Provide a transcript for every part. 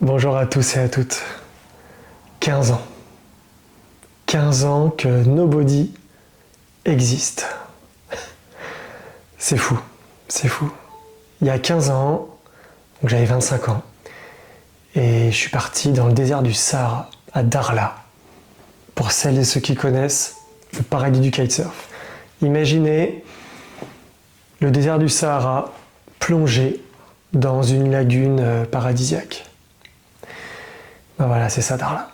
Bonjour à tous et à toutes. 15 ans. 15 ans que Nobody existe. C'est fou, c'est fou. Il y a 15 ans, donc j'avais 25 ans, et je suis parti dans le désert du Sahara, à Dakhla. Pour celles et ceux qui connaissent, le paradis du kitesurf. Imaginez le désert du Sahara plongé dans une lagune paradisiaque. Ben voilà, c'est ça Dakhla.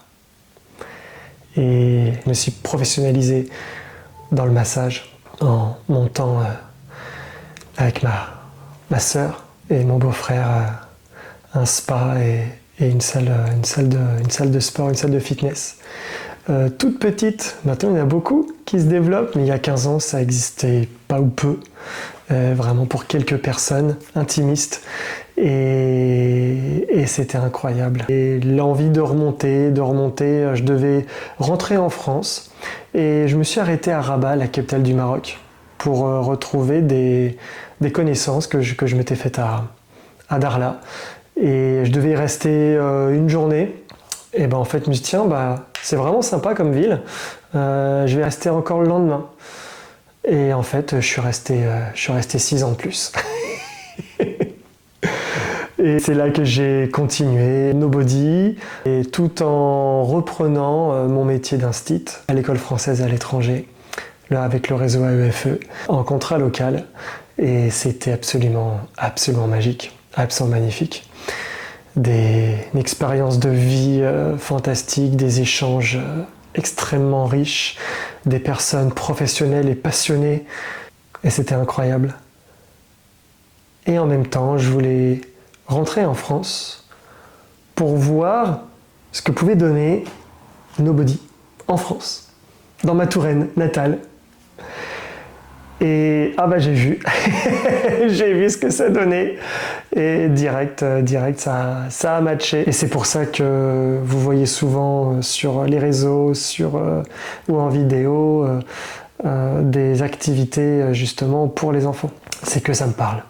Et je me suis professionnalisé dans le massage en montant avec ma sœur et mon beau-frère un spa et une salle de sport, une salle de fitness. Toute petite, maintenant il y en a beaucoup qui se développent, mais il y a 15 ans ça existait pas ou peu, vraiment pour quelques personnes intimistes. Et c'était incroyable. Et l'envie de remonter, je devais rentrer en France et je me suis arrêté à Rabat, la capitale du Maroc, pour retrouver des connaissances que je m'étais faites à Dakhla. Et je devais y rester une journée. Et ben en fait, je me suis dit, tiens, c'est vraiment sympa comme ville. Je vais rester encore le lendemain. Et en fait, je suis resté 6 ans de plus. Et c'est là que j'ai continué Nobody, et tout en reprenant mon métier d'instit à l'école française à l'étranger, là avec le réseau AEFE, en contrat local. Et c'était absolument magique, absolument magnifique. Une expérience de vie fantastique, des échanges extrêmement riches, des personnes professionnelles et passionnées. Et c'était incroyable. Et en même temps, je voulais rentrer en France pour voir ce que pouvait donner Nobody en France, dans ma Touraine natale. Et j'ai vu, j'ai vu ce que ça donnait et direct ça a matché. Et c'est pour ça que vous voyez souvent sur les réseaux, ou en vidéo, des activités justement pour les enfants. C'est que ça me parle.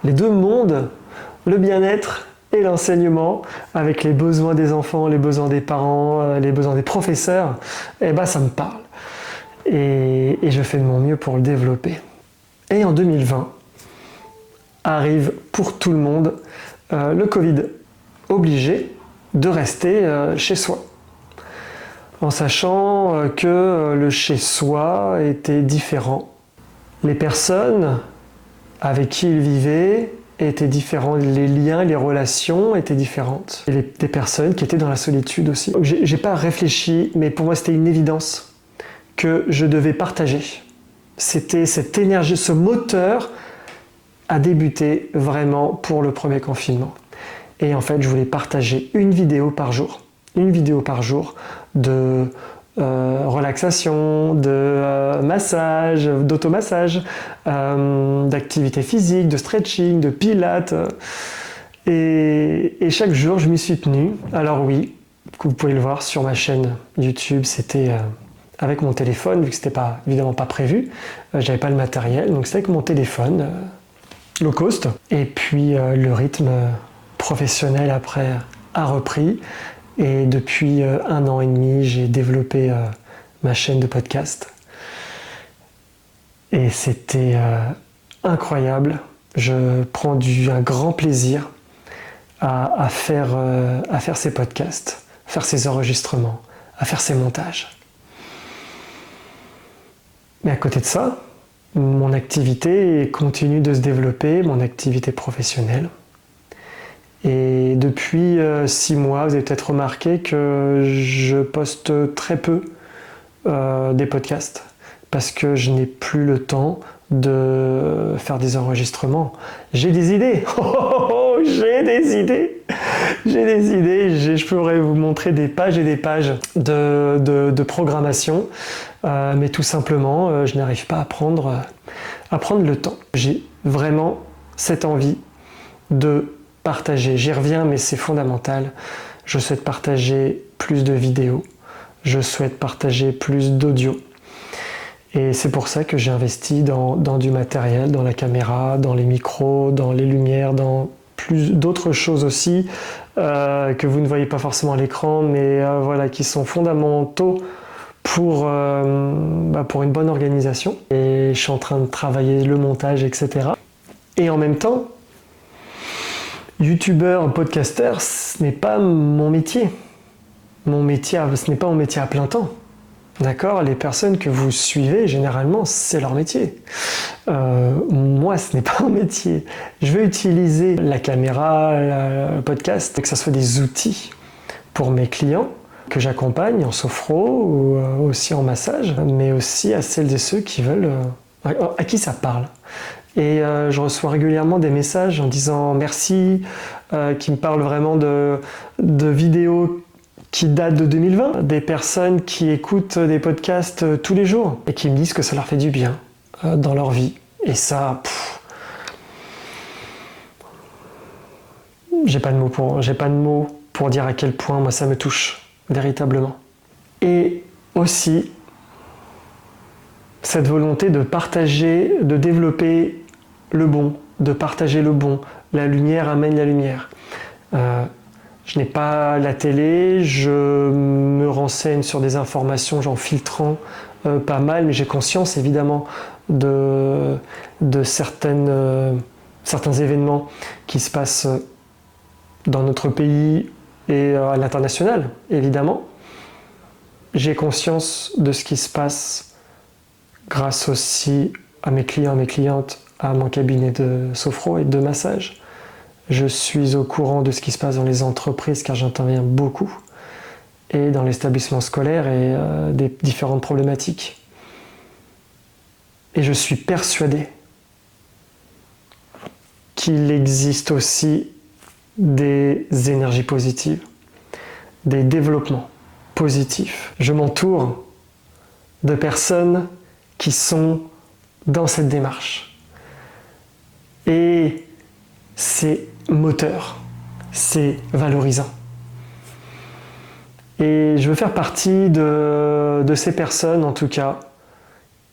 Les deux mondes, le bien-être et l'enseignement, avec les besoins des enfants, les besoins des parents, les besoins des professeurs, ça me parle. Et je fais de mon mieux pour le développer. Et en 2020, arrive pour tout le monde le Covid, obligé de rester chez soi. En sachant que le chez-soi était différent. Les personnes avec qui il vivait étaient différents, les liens, les relations étaient différentes. Et des personnes qui étaient dans la solitude aussi. J'ai pas réfléchi, mais pour moi c'était une évidence que je devais partager. C'était cette énergie, ce moteur a débuté vraiment pour le premier confinement. Et en fait, je voulais partager une vidéo par jour de relaxation, de massage, d'automassage, d'activité physique, de stretching, de pilates. Et chaque jour, je m'y suis tenu. Alors oui, vous pouvez le voir sur ma chaîne YouTube, c'était avec mon téléphone, vu que c'était évidemment pas prévu. J'avais pas le matériel, donc c'était avec mon téléphone, low cost. Et puis le rythme professionnel après a repris. Et depuis 1 an et demi, j'ai développé ma chaîne de podcast. Et c'était incroyable. Je prends un grand plaisir à faire ces podcasts, à faire ces enregistrements, à faire ces montages. Mais à côté de ça, mon activité continue de se développer, mon activité professionnelle. Et depuis 6 mois, vous avez peut-être remarqué que je poste très peu des podcasts parce que je n'ai plus le temps de faire des enregistrements. J'ai des idées, j'ai des idées. Je pourrais vous montrer des pages et des pages de programmation, mais tout simplement, je n'arrive pas à prendre le temps. J'ai vraiment cette envie de partager. J'y reviens, mais c'est fondamental. Je souhaite partager plus de vidéos. Je souhaite partager plus d'audio. Et c'est pour ça que j'ai investi dans du matériel, dans la caméra, dans les micros, dans les lumières, dans d'autres choses aussi que vous ne voyez pas forcément à l'écran, mais voilà, qui sont fondamentaux pour une bonne organisation. Et je suis en train de travailler le montage, etc. Et en même temps, youtubeur, podcasteur, ce n'est pas mon métier. Ce n'est pas mon métier à plein temps. D'accord? Les personnes que vous suivez, généralement, c'est leur métier. Moi, ce n'est pas mon métier. Je vais utiliser la caméra, le podcast, que ce soit des outils pour mes clients que j'accompagne en sophro ou aussi en massage, mais aussi à celles et ceux qui veulent, à qui ça parle. Et je reçois régulièrement des messages en disant merci, qui me parlent vraiment de vidéos qui datent de 2020, des personnes qui écoutent des podcasts tous les jours et qui me disent que ça leur fait du bien dans leur vie. Et ça, j'ai pas de mots pour dire à quel point moi ça me touche véritablement. Et aussi cette volonté de partager, de développer le bon, de partager le bon. La lumière amène la lumière. Je n'ai pas la télé, je me renseigne sur des informations en filtrant pas mal, mais j'ai conscience évidemment de certains événements qui se passent dans notre pays et à l'international, évidemment. J'ai conscience de ce qui se passe grâce aussi à mes clients, à mes clientes, à mon cabinet de sophro et de massage. Je suis au courant de ce qui se passe dans les entreprises car j'interviens beaucoup et dans l'établissement scolaire et des différentes problématiques. Et je suis persuadé qu'il existe aussi des énergies positives, des développements positifs. Je m'entoure de personnes qui sont dans cette démarche. Et c'est moteur, c'est valorisant. Et je veux faire partie de ces personnes, en tout cas,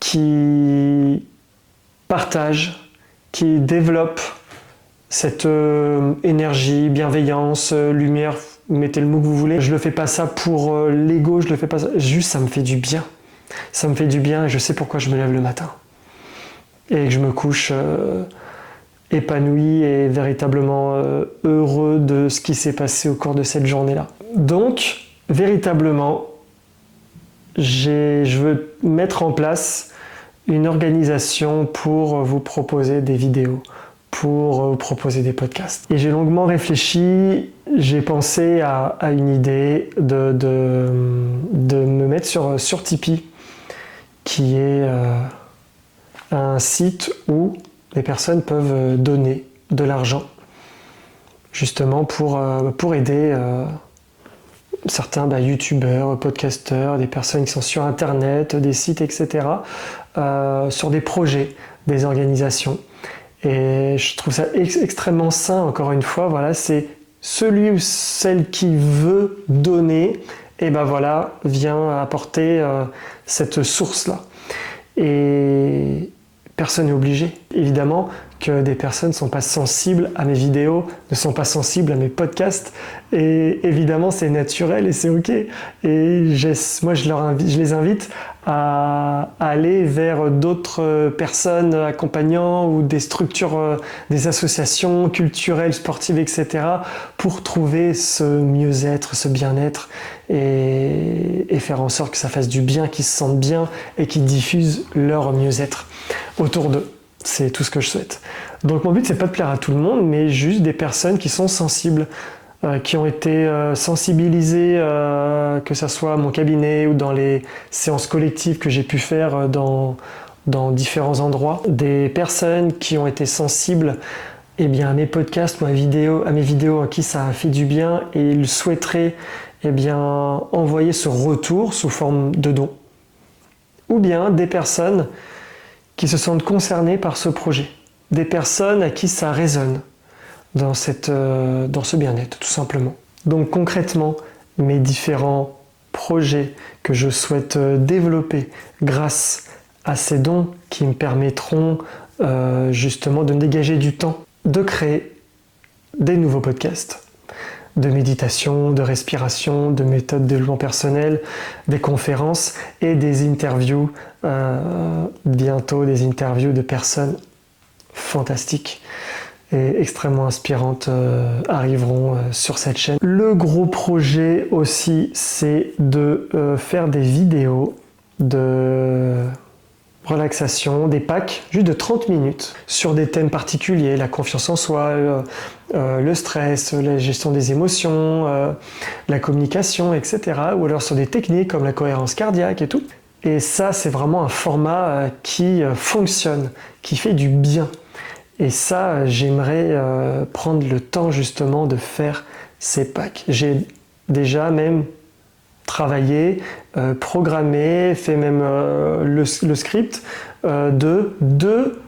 qui partagent, qui développent cette énergie, bienveillance, lumière, mettez le mot que vous voulez. Je ne le fais pas ça pour l'ego, je le fais pas ça, juste ça me fait du bien. Ça me fait du bien et je sais pourquoi je me lève le matin. Et que je me couche épanoui et véritablement heureux de ce qui s'est passé au cours de cette journée-là. Donc, véritablement, je veux mettre en place une organisation pour vous proposer des vidéos, pour vous proposer des podcasts. Et j'ai longuement réfléchi, j'ai pensé à une idée de me mettre sur Tipeee, qui est un site où les personnes peuvent donner de l'argent, justement pour aider certains youtubeurs, podcasteurs, des personnes qui sont sur internet, des sites, etc., sur des projets, des organisations. Et je trouve ça extrêmement sain, encore une fois, voilà, c'est celui ou celle qui veut donner, et vient apporter cette source-là. Et personne n'est obligé. Évidemment que des personnes ne sont pas sensibles à mes vidéos, ne sont pas sensibles à mes podcasts, et évidemment c'est naturel et c'est ok. Et moi je les invite à aller vers d'autres personnes accompagnants ou des structures, des associations culturelles, sportives, etc. pour trouver ce mieux-être, ce bien-être et faire en sorte que ça fasse du bien, qu'ils se sentent bien et qu'ils diffusent leur mieux-être autour d'eux. C'est tout ce que je souhaite. Donc mon but, c'est pas de plaire à tout le monde, mais juste des personnes qui sont sensibles, qui ont été sensibilisées, que ce soit à mon cabinet ou dans les séances collectives que j'ai pu faire dans différents endroits. Des personnes qui ont été sensibles à mes podcasts ou à mes vidéos à qui ça a fait du bien et ils souhaiteraient envoyer ce retour sous forme de don. Ou bien des personnes qui se sentent concernées par ce projet. Des personnes à qui ça résonne dans ce bien-être, tout simplement. Donc concrètement, mes différents projets que je souhaite développer grâce à ces dons qui me permettront justement de me dégager du temps, de créer des nouveaux podcasts de méditation, de respiration, de méthodes de développement personnel, des conférences et des interviews, bientôt des interviews de personnes fantastiques et extrêmement inspirantes arriveront sur cette chaîne. Le gros projet aussi, c'est de faire des vidéos de relaxation, des packs juste de 30 minutes sur des thèmes particuliers, la confiance en soi, le stress, la gestion des émotions, la communication, etc. Ou alors sur des techniques comme la cohérence cardiaque et tout. Et ça, c'est vraiment un format qui fonctionne, qui fait du bien. Et ça, j'aimerais prendre le temps justement de faire ces packs. J'ai déjà même travaillé, programmé, fait même le script de 2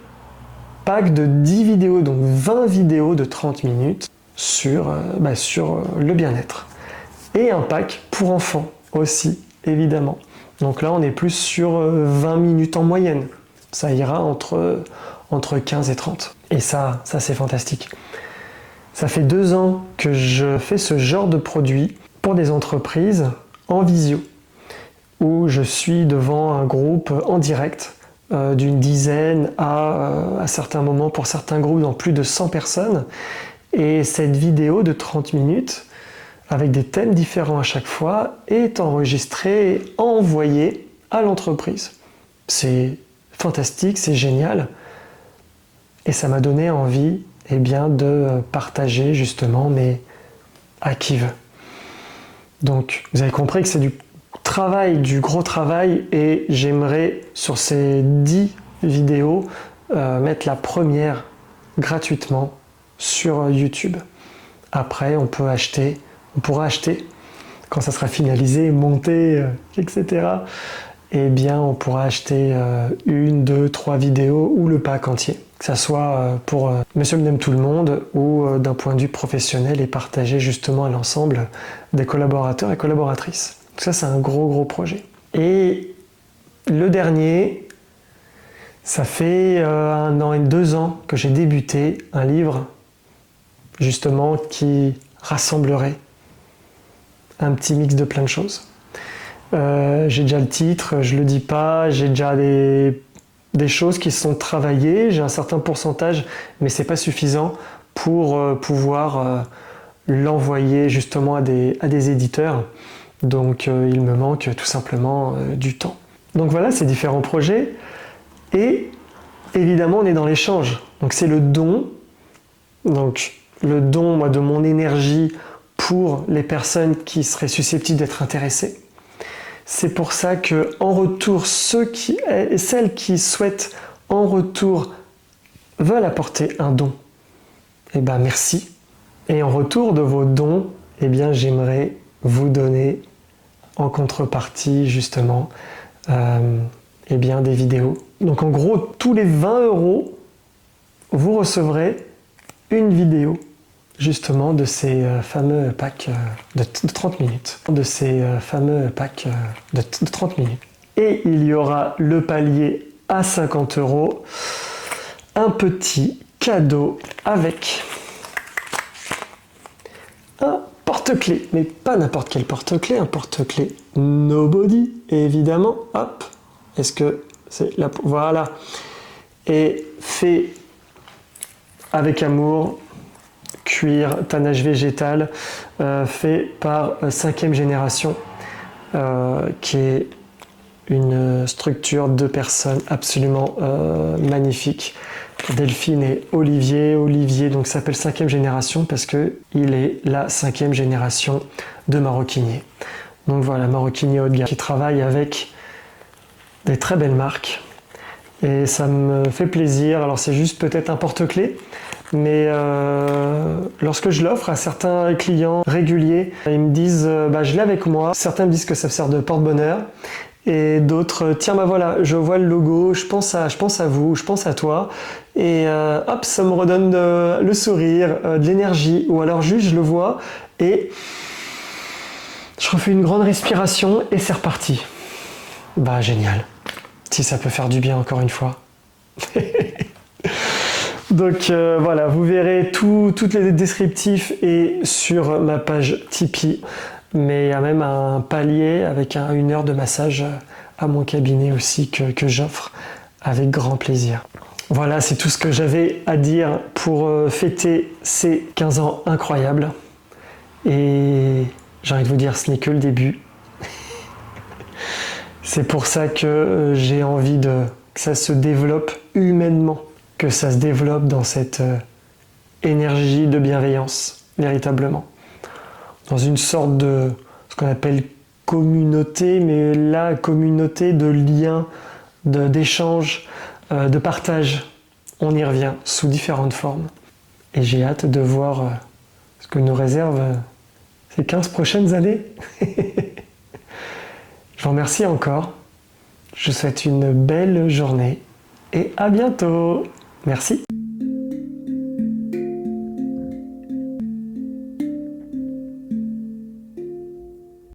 packs de 10 vidéos, donc 20 vidéos de 30 minutes sur le bien-être. Et un pack pour enfants aussi, évidemment. Donc là, on est plus sur 20 minutes en moyenne. Ça ira entre 15 et 30. Et ça c'est fantastique. Ça fait 2 ans que je fais ce genre de produit pour des entreprises en visio, où je suis devant un groupe en direct d'une dizaine à certains moments, pour certains groupes, dans plus de 100 personnes. Et cette vidéo de 30 minutes, avec des thèmes différents à chaque fois, est enregistrée et envoyée à l'entreprise. C'est fantastique, c'est génial. Et ça m'a donné envie de partager justement, mais à qui veut. Donc, vous avez compris que c'est du travail, du gros travail, et j'aimerais, sur ces 10 vidéos, mettre la première gratuitement sur YouTube. Après, on pourra acheter, quand ça sera finalisé, monté, etc. On pourra acheter 1, 2, 3 vidéos ou le pack entier. Que ça soit pour Monsieur N'aime tout le monde ou d'un point de vue professionnel, et partager justement à l'ensemble des collaborateurs et collaboratrices. Donc ça, c'est un gros projet. Et le dernier, ça fait 1 an et 2 ans que j'ai débuté un livre justement qui rassemblerait un petit mix de plein de choses. J'ai déjà le titre, je le dis pas, j'ai déjà des choses qui sont travaillées, j'ai un certain pourcentage, mais c'est pas suffisant pour pouvoir l'envoyer justement à des éditeurs. Donc il me manque tout simplement du temps. Donc voilà, ces différents projets. Et évidemment, on est dans l'échange. Donc c'est le don. Donc le don, moi, de mon énergie pour les personnes qui seraient susceptibles d'être intéressées. C'est pour ça que en retour, celles qui souhaitent en retour veulent apporter un don. Merci. Et en retour de vos dons, j'aimerais vous donner en contrepartie justement des vidéos. Donc en gros, tous les 20 €, vous recevrez une vidéo justement de ces fameux packs de 30 minutes. Et il y aura le palier à 50 €, un petit cadeau avec un porte-clés, mais pas n'importe quel porte-clés, un porte-clés Nobody, évidemment. Hop, est-ce que c'est là? Voilà. Et fait avec amour, cuir, tannage végétal, fait par 5e génération, qui est une structure de personnes absolument magnifique. Delphine et Olivier. Olivier donc s'appelle 5e génération parce que il est la 5e génération de maroquinier. Donc voilà, maroquinier haut de gamme qui travaille avec des très belles marques. Et ça me fait plaisir. Alors c'est juste peut-être un porte-clés, mais lorsque je l'offre à certains clients réguliers, ils me disent je l'ai avec moi. Certains me disent que ça sert de porte-bonheur. Et d'autres, tiens voilà, je vois le logo, je pense à vous, je pense à toi, et hop, ça me redonne le sourire, de l'énergie, ou alors juste je le vois et je refais une grande respiration et c'est reparti. Génial, si ça peut faire du bien encore une fois. Donc voilà, vous verrez toutes les descriptifs et sur ma page Tipeee. Mais il y a même un palier avec 1 heure de massage à mon cabinet aussi que j'offre avec grand plaisir. Voilà, c'est tout ce que j'avais à dire pour fêter ces 15 ans incroyables. Et j'ai envie de vous dire, ce n'est que le début. C'est pour ça que j'ai envie que ça se développe humainement, que ça se développe dans cette énergie de bienveillance, véritablement. Dans une sorte de ce qu'on appelle communauté, mais là, communauté de liens, d'échanges, de partage. On y revient sous différentes formes. Et j'ai hâte de voir ce que nous réservent ces 15 prochaines années. Je vous remercie encore. Je vous souhaite une belle journée et à bientôt. Merci.